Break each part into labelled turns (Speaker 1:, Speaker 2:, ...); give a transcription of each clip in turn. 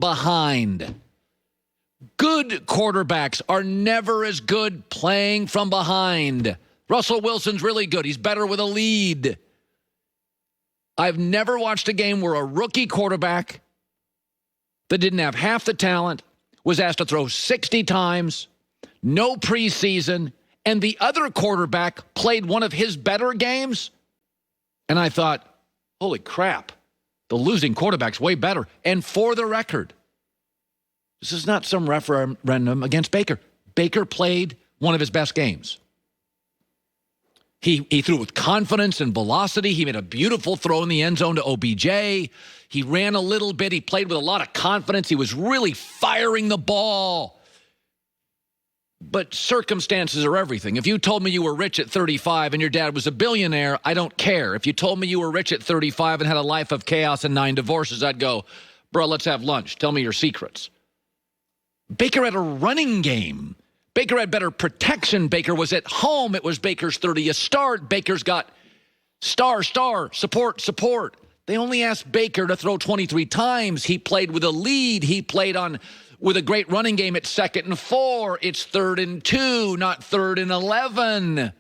Speaker 1: behind. Good quarterbacks are never as good playing from behind. Russell Wilson's really good. He's better with a lead. I've never watched a game where a rookie quarterback that didn't have half the talent was asked to throw 60 times, no preseason, and the other quarterback played one of his better games. And I thought, holy crap, the losing quarterback's way better. And for the record, this is not some referendum against Baker. Baker played one of his best games. He threw with confidence and velocity. He made a beautiful throw in the end zone to OBJ. He ran a little bit. He played with a lot of confidence. He was really firing the ball. But circumstances are everything. If you told me you were rich at 35 and your dad was a billionaire, I don't care. If you told me you were rich at 35 and had a life of chaos and 9 divorces, I'd go, bro, let's have lunch. Tell me your secrets. Baker had a running game. Baker had better protection. Baker was at home. It was Baker's 30th start. Baker's got star, support. They only asked Baker to throw 23 times. He played with a lead. He played with a great running game at 2nd and 4. It's 3rd and 2, not 3rd and 11.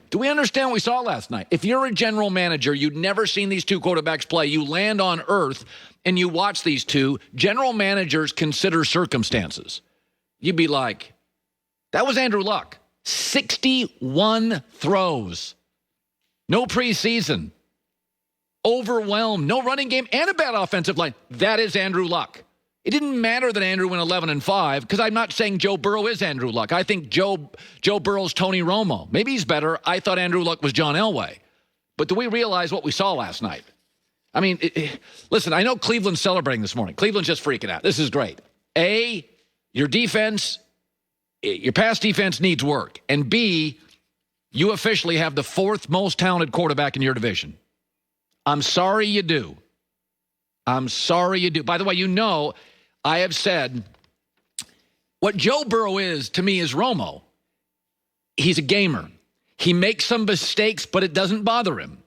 Speaker 1: Do we understand what we saw last night? If you're a general manager, you'd never seen these two quarterbacks play. You land on earth and you watch these two. General managers consider circumstances. You'd be like, that was Andrew Luck. 61 throws. No preseason. Overwhelmed. No running game and a bad offensive line. That is Andrew Luck. It didn't matter that Andrew went 11-5 because I'm not saying Joe Burrow is Andrew Luck. I think Joe Burrow's Tony Romo. Maybe he's better. I thought Andrew Luck was John Elway. But do we realize what we saw last night? I mean, listen, I know Cleveland's celebrating this morning. Cleveland's just freaking out. This is great. A, your defense, your pass defense needs work. And B, you officially have the 4th most talented quarterback in your division. I'm sorry you do. I'm sorry you do. By the way, you know, I have said what Joe Burrow is, to me, is Romo. He's a gamer. He makes some mistakes, but it doesn't bother him.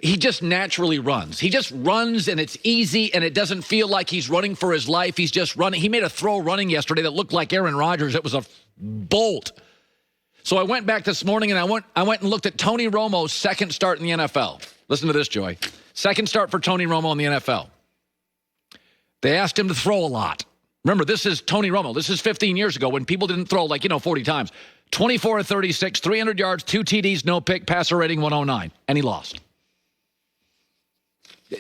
Speaker 1: He just naturally runs. He just runs, and it's easy, and it doesn't feel like he's running for his life. He's just running. He made a throw running yesterday that looked like Aaron Rodgers. It was a bolt. So I went back this morning, and I went and looked at Tony Romo's 2nd start in the NFL. Listen to this, Joy. 2nd start for Tony Romo in the NFL. They asked him to throw a lot. Remember, this is Tony Romo. This is 15 years ago when people didn't throw 40 times. 24 of 36, 300 yards, 2 TDs, no pick, passer rating 109, and he lost.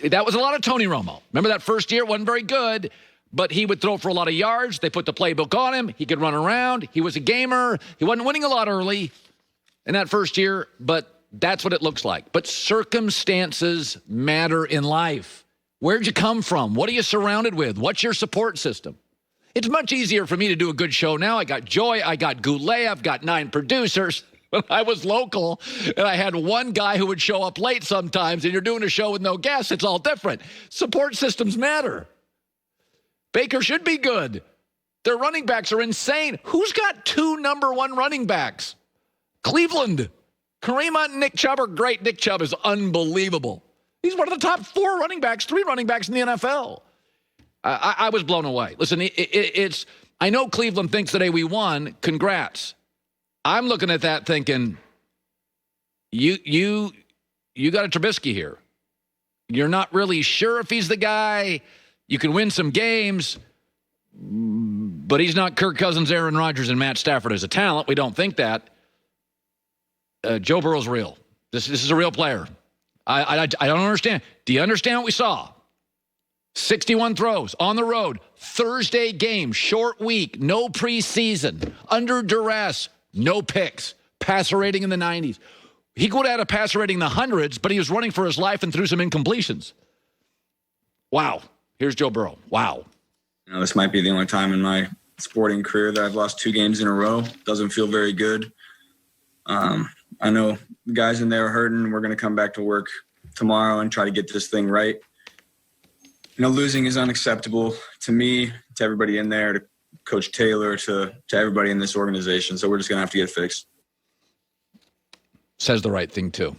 Speaker 1: That was a lot of Tony Romo. Remember that first year? It wasn't very good, but he would throw for a lot of yards. They put the playbook on him. He could run around. He was a gamer. He wasn't winning a lot early in that first year, but that's what it looks like. But circumstances matter in life. Where'd you come from? What are you surrounded with? What's your support system? It's much easier for me to do a good show now. I got Joy. I got Goulet. I've got 9 producers. When I was local and I had one guy who would show up late sometimes, and you're doing a show with no guests, it's all different. Support systems matter. Baker should be good. Their running backs are insane. Who's got 2 number 1 running backs? Cleveland. Kareem Hunt and Nick Chubb are great. Nick Chubb is unbelievable. He's one of the top 4 running backs, 3 running backs in the NFL. I was blown away. Listen, it's. I know Cleveland thinks that, hey, we won. Congrats. I'm looking at that thinking, you got a Trubisky here. You're not really sure if he's the guy. You can win some games, but he's not Kirk Cousins, Aaron Rodgers, and Matt Stafford as a talent. We don't think that. Joe Burrow's real. This is a real player. I don't understand. Do you understand what we saw? 61 throws on the road, Thursday game, short week, no preseason, under duress, no picks, passer rating in the 90s. He could have had a passer rating in the hundreds, but he was running for his life and threw some incompletions. Wow. Here's Joe Burrow. Wow.
Speaker 2: This might be the only time in my sporting career that I've lost 2 games in a row. Doesn't feel very good. I know the guys in there are hurting. We're going to come back to work tomorrow and try to get this thing right. Losing is unacceptable to me, to everybody in there, to Coach Taylor, to everybody in this organization. So we're just going to have to get it fixed.
Speaker 1: Says the right thing, too.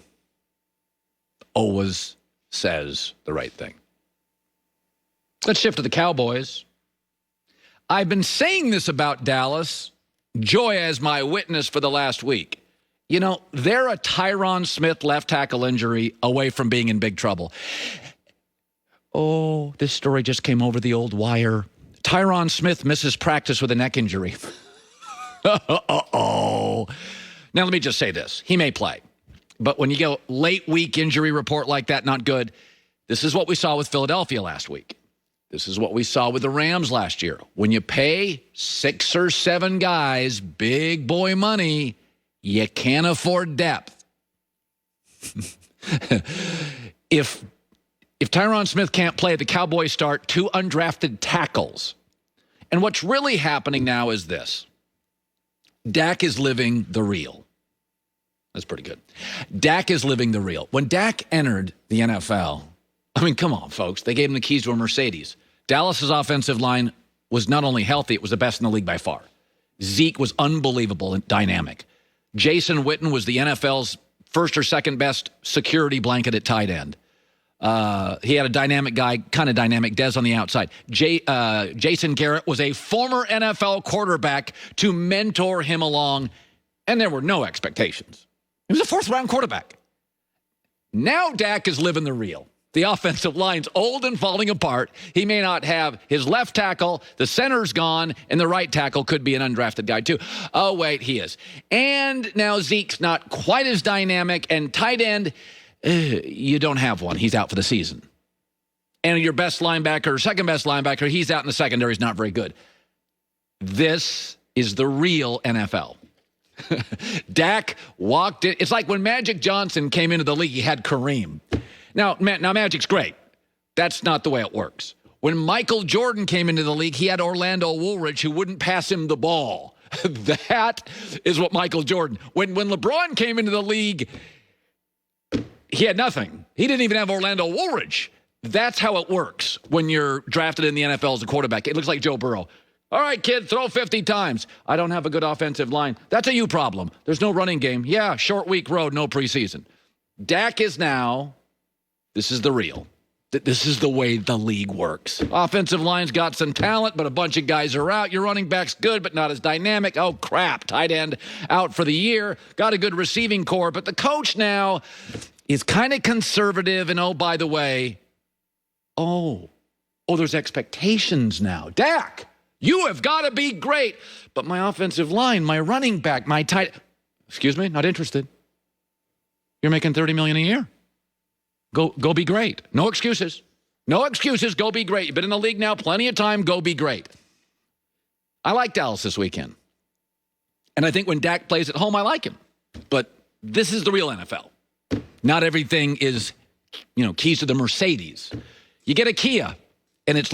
Speaker 1: Always says the right thing. Let's shift to the Cowboys. I've been saying this about Dallas, Joy as my witness for the last week. You know, they're a Tyron Smith left tackle injury away from being in big trouble. Oh, this story just came over the old wire. Tyron Smith misses practice with a neck injury. Uh-oh. Now, let me just say this. He may play. But when you go late week injury report like that, not good. This is what we saw with Philadelphia last week. This is what we saw with the Rams last year. When you pay 6 or 7 guys big boy money, you can't afford depth. If Tyron Smith can't play, the Cowboys start 2 undrafted tackles. And what's really happening now is this. Dak is living the real. That's pretty good. Dak is living the real. When Dak entered the NFL, I mean, come on, folks. They gave him the keys to a Mercedes. Dallas's offensive line was not only healthy, it was the best in the league by far. Zeke was unbelievable and dynamic. Jason Witten was the NFL's first or second best security blanket at tight end. He had a dynamic guy, kind of dynamic, Dez on the outside. Jason Garrett was a former NFL quarterback to mentor him along, and there were no expectations. He was a 4th-round quarterback. Now Dak is living the real. The offensive line's old and falling apart. He may not have his left tackle, the center's gone, and the right tackle could be an undrafted guy too. Oh, wait, he is. And now Zeke's not quite as dynamic, and tight end, you don't have one. He's out for the season. And your best linebacker, second best linebacker, he's out in the secondary. He's not very good. This is the real NFL. Dak walked in. It's like when Magic Johnson came into the league, he had Kareem. Now Magic's great. That's not the way it works. When Michael Jordan came into the league, he had Orlando Woolridge who wouldn't pass him the ball. That is what Michael Jordan. When LeBron came into the league, he had nothing. He didn't even have Orlando Woolridge. That's how it works when you're drafted in the NFL as a quarterback. It looks like Joe Burrow. All right, kid, throw 50 times. I don't have a good offensive line. That's a you problem. There's no running game. Yeah, short week road, no preseason. Dak is now, this is the real. This is the way the league works. Offensive line's got some talent, but a bunch of guys are out. Your running back's good, but not as dynamic. Oh, crap. Tight end out for the year. Got a good receiving core, but the coach now is kind of conservative. And, oh, by the way, there's expectations now. Dak, you have got to be great. But my offensive line, my running back, my tight, excuse me, not interested. You're making $30 million a year. Go be great. No excuses. No excuses. Go be great. You've been in the league now plenty of time. Go be great. I like Dallas this weekend. And I think when Dak plays at home, I like him. But this is the real NFL. Not everything is, keys to the Mercedes. You get a Kia, and it's